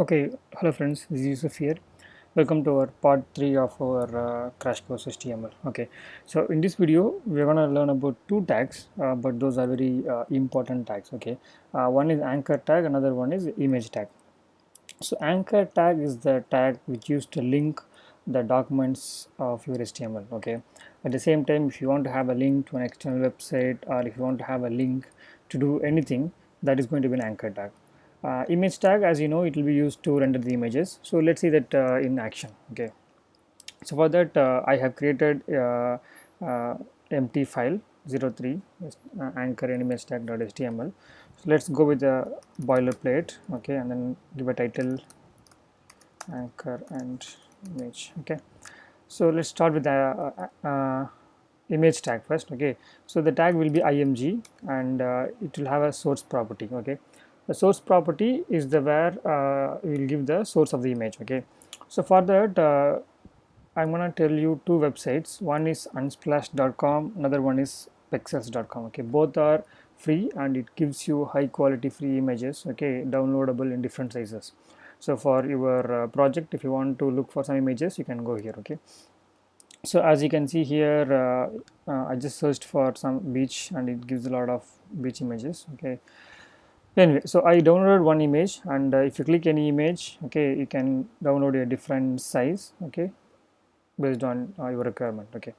Okay, hello friends, this is Yusuf here. Welcome to our part 3 of our Crash Course HTML. Okay, so in this video, we're going to learn about two tags, but those are very important tags. Okay, one is anchor tag, another one is image tag. So anchor tag is the tag which used to link the documents of your HTML. Okay, at the same time, if you want to have a link to an external website, or if you want to have a link to do anything, that is going to be an anchor tag. Image tag, as you know, it will be used to render the images. So let's see that in action. Okay, so for that I have created empty file 03 anchor and image tag.html. So let's go with the boilerplate. Okay, and then give a title anchor and image. Okay, so let's start with the image tag first. Okay, so the tag will be img, and it will have a source property. Okay, the source property is the where we will give the source of the image. Okay, so for that I'm gonna tell you two websites. One is unsplash.com, another one is pexels.com. Okay, both are free and it gives you high quality free images. Okay, downloadable in different sizes. So for your project, if you want to look for some images, you can go here. Okay, so as you can see here, I just searched for some beach and it gives a lot of beach images. Okay, anyway, so I downloaded one image, and if you click any image, okay, you can download a different size. Okay, based on your requirement. Okay,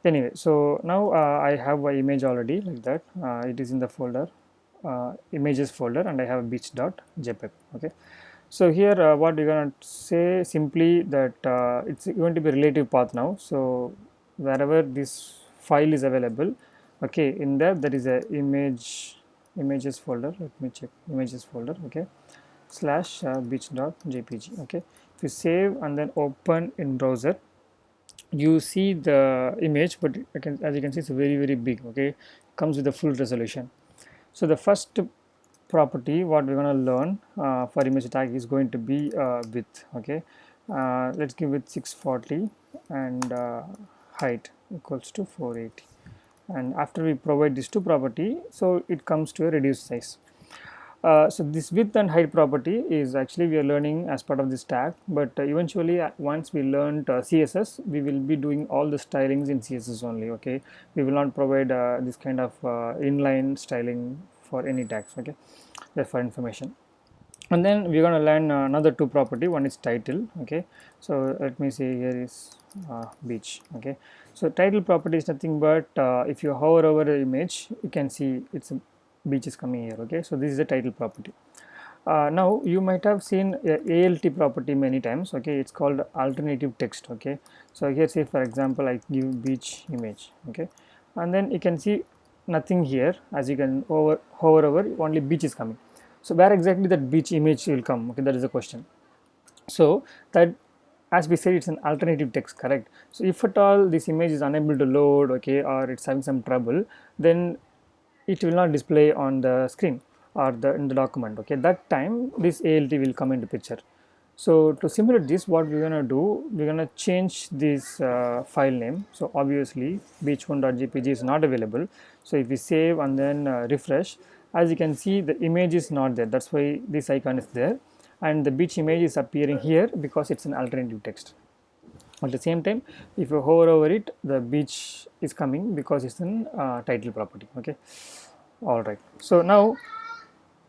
anyway, so now I have an image already like that. It is in the folder images folder, and I have a beach.jpg. Okay, so here what we're going to say simply that it's going to be relative path now. So wherever this file is available, okay, in there is a images folder. Let me check images folder. Okay, slash beach.jpg. Okay, if you save and then open in browser, you see the image, but as you can see, it's very big. Okay, comes with a full resolution. So the first property what we're going to learn for image tag is going to be width. Okay, let's give it 640 and height equals to 480, and after we provide these two property, so it comes to a reduced size. So this width and height property is actually we are learning as part of this tag, but eventually once we learned CSS, we will be doing all the stylings in CSS only. Okay, we will not provide this kind of inline styling for any tags. Okay, just for information. And then we're going to learn another two property. One is title. Okay, so let me say here is beach. Okay, so title property is nothing but if you hover over the image, you can see it's a beach is coming here. Okay, so this is the title property. Now you might have seen a ALT property many times. Okay, it's called alternative text. Okay, so here say for example I give beach image. Okay, and then you can see nothing here. As you can hover over, only beach is coming. So where exactly that beach image will come? Okay, that is the question. So that, as we said, it's an alternative text, correct? So if at all this image is unable to load, okay, or it's having some trouble, then it will not display on the screen or in the document. Okay, that time this ALT will come into picture. So to simulate this, what we're gonna do, we're gonna change this file name. So obviously beach1.jpg is not available. So if we save and then refresh, as you can see the image is not there. That's why this icon is there, and the beach image is appearing here because it's an alternative text. At the same time, if you hover over it, the beach is coming because it's an title property. Okay, all right. So now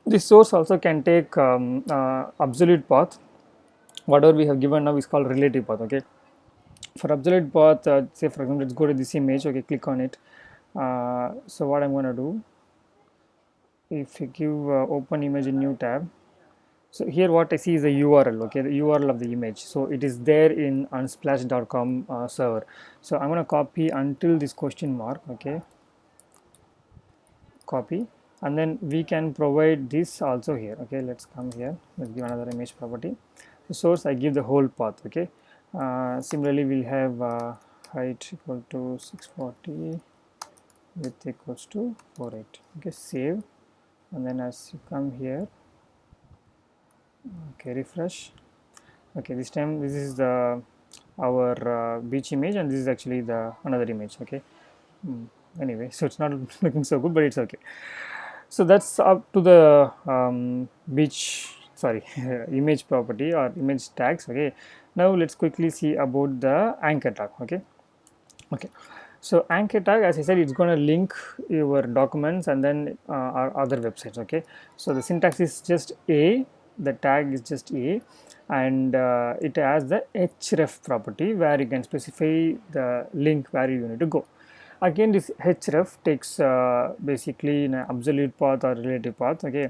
this source also can take absolute path. Whatever we have given now is called relative path. Okay, for absolute path, say for example, let's go to this image. Okay, click on it. So what I'm going to do, if you give open image in new tab, so here what I see is the URL. Okay, the URL of the image. So it is there in unsplash.com server. So I'm going to copy until this question mark. Okay, copy, and then we can provide this also here. Okay, let's come here. Let's give another image property. The source I give the whole path. Okay, similarly we'll have height equal to 640, width equals to 48. Okay, save, and then as you come here, okay, refresh. Okay, this time this is the our beach image, and this is actually the another image. Okay, anyway, so it's not looking so good, but it's okay. So that's up to the beach sorry, image property or image tags. Okay, now let's quickly see about the anchor tag. Okay, so anchor tag, as I said, it's going to link your documents and then our other websites. Okay, so the syntax is just a, the tag is just a, and it has the href property where you can specify the link where you need to go. Again, this href takes basically an absolute path or relative path. Okay,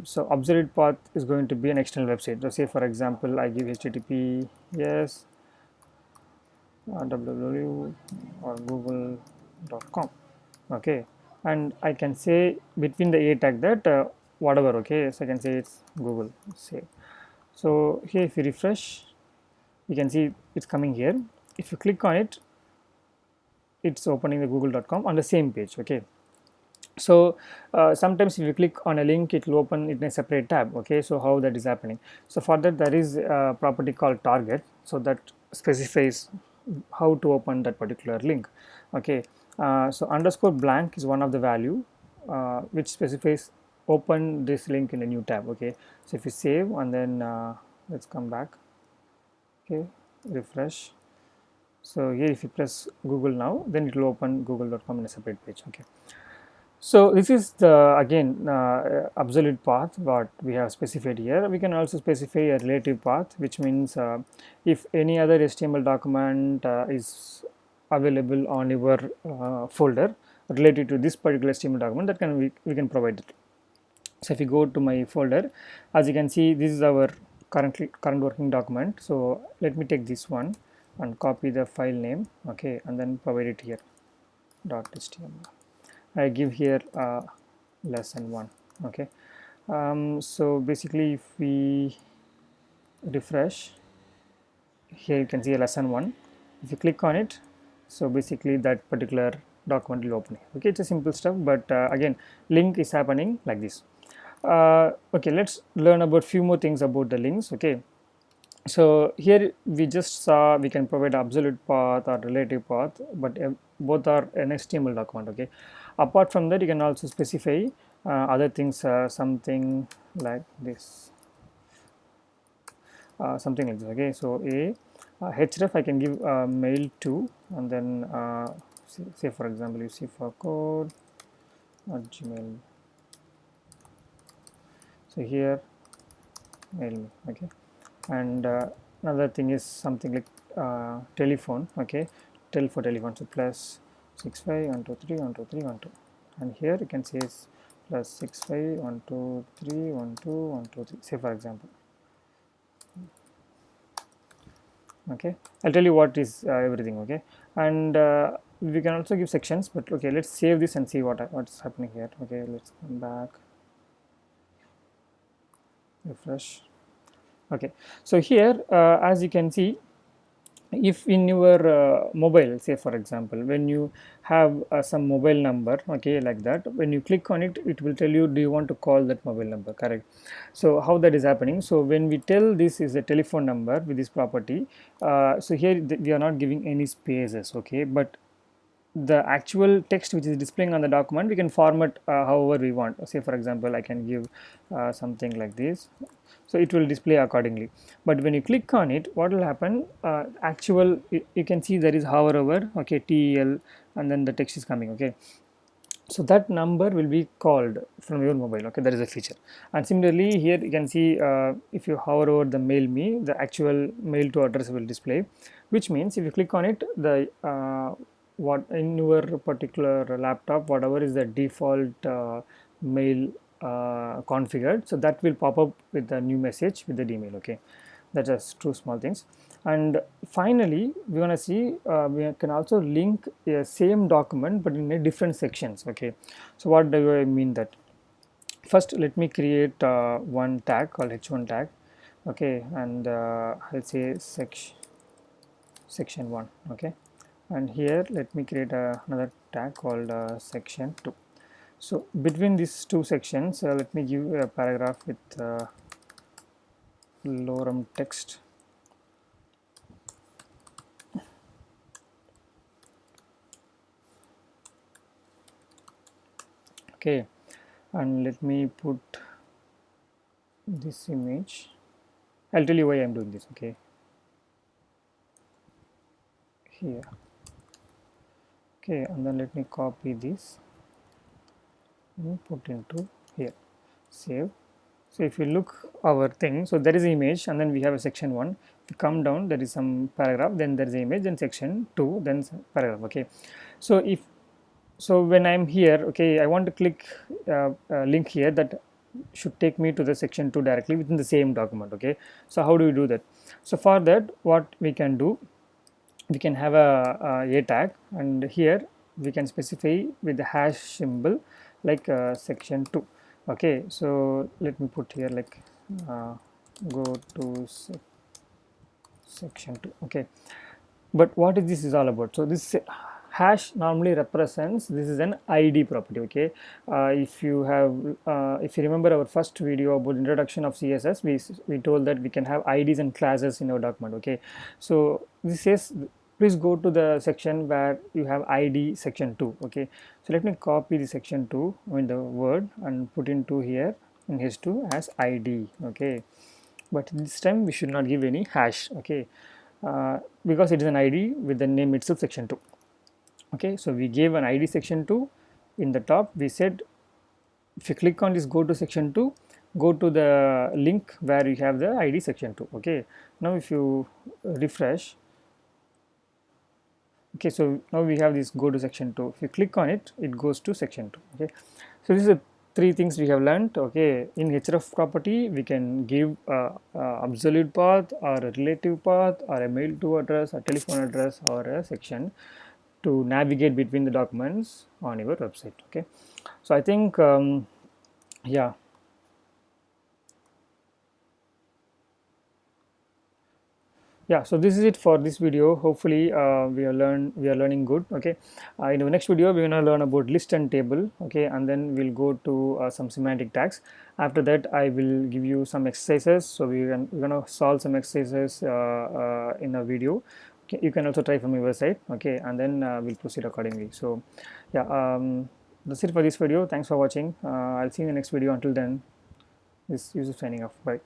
so absolute path is going to be an external website. So say for example, I give http yes www or google.com. Okay, and I can say between the a tag that whatever. Okay, so I can say it's Google. Say so here, if you refresh, you can see it's coming here. If you click on it, it's opening the google.com on the same page. Okay, so sometimes if you click on a link, it will open it in a separate tab. Okay, so how that is happening? So for that, there is a property called target, so that specifies how to open that particular link. Okay, so underscore blank is one of the value which specifies open this link in a new tab. Okay, so if you save and then let's come back. Okay, refresh. So here if you press Google now, then it will open google.com in a separate page. Okay, so this is the again absolute path what we have specified here. We can also specify a relative path, which means if any other HTML document is available on your folder related to this particular HTML document, that can we can provide it. So if you go to my folder, as you can see, this is our current working document. So let me take this one and copy the file name. Okay, and then provide it here .html. I give here lesson 1. Okay, so basically if we refresh, here you can see a lesson 1. If you click on it, so basically that particular document will open. Okay, it's a simple stuff, but again, link is happening like this. Okay, let's learn about few more things about the links. Okay, so here we just saw we can provide absolute path or relative path, but both are an HTML document. Okay, apart from that, you can also specify other things, something like this, something like this. Okay, so a href I can give mail to, and then say for example yusy4code at gmail. So here mail me. Okay, and another thing is something like telephone. Okay, tel for telephone, so plus 6512312312, and here you can say it's plus 6512312123, say for example. Okay, I'll tell you what is everything. Okay, and we can also give sections, but okay, let's save this and see what's happening here. Okay, let's come back, refresh. Okay, so here as you can see, if in your mobile, say for example, when you have some mobile number, okay, like that, when you click on it, it will tell you do you want to call that mobile number, correct? So how that is happening? So when we tell this is a telephone number with this property, so here we are not giving any spaces. Okay, but the actual text which is displaying on the document, we can format however we want. Say for example, I can give something like this, so it will display accordingly. But when you click on it, what will happen, you can see there is hover over. Okay, tel, and then the text is coming. Okay, so that number will be called from your mobile. Okay, that is a feature. And similarly here you can see if you hover over the mail me, the actual mail to address will display, which means if you click on it, the what in your particular laptop, whatever is the default mail configured, so that will pop up with the new message with the email. Okay, that's just two small things. And finally we want to see we can also link a same document but in a different sections. Okay, so what do I mean that? First let me create one tag called h1 tag. Okay, and I'll say section 1. Okay, and here let me create another tag called section 2. So between these two sections, let me give a paragraph with lorem text. Okay, and let me put this image. I'll tell you why I'm doing this. Okay, here. Okay, and then let me copy this and put into here. Save. So if you look our thing, so there is image, and then we have a section 1. If you come down, there is some paragraph, then there is image, then section 2, then paragraph. Okay, so if so when I'm here, okay, I want to click link here that should take me to the section 2 directly within the same document. Okay, so how do we do that? So for that, what we can do, we can have a tag, and here we can specify with the hash symbol like section 2. Okay, so let me put here like uh, go to section 2. Okay, but what is this is all about? So this hash normally represents, this is an id property. Okay, if you remember our first video about introduction of css, we told that we can have ids and classes in our document. Okay, so this says please go to the section where you have id section 2. Okay, so let me copy the section 2, I mean the word, and put into here in h2 as id. Okay, but this time we should not give any hash. Okay, because it is an id with the name itself section 2. Okay, so we gave an id section 2. In the top we said if you click on this go to section 2, go to the link where you have the id section 2. Okay, now if you refresh, okay, so now we have this go to section 2. If you click on it, it goes to section 2. Okay, so this is three things we have learned. Okay, in href property we can give absolute path or a relative path or a mail to address, a telephone address, or a section to navigate between the documents on your website. Okay, so I think yeah, so this is it for this video. Hopefully we are learning good. Okay, in the next video we're going to learn about list and table. Okay, and then we'll go to some semantic tags. After that I will give you some exercises, so we're going to solve some exercises in a video. Okay, you can also try from your website. Okay, and then we'll proceed accordingly. So yeah, that's it for this video. Thanks for watching. I'll see you in the next video. Until then, this is signing off. Bye.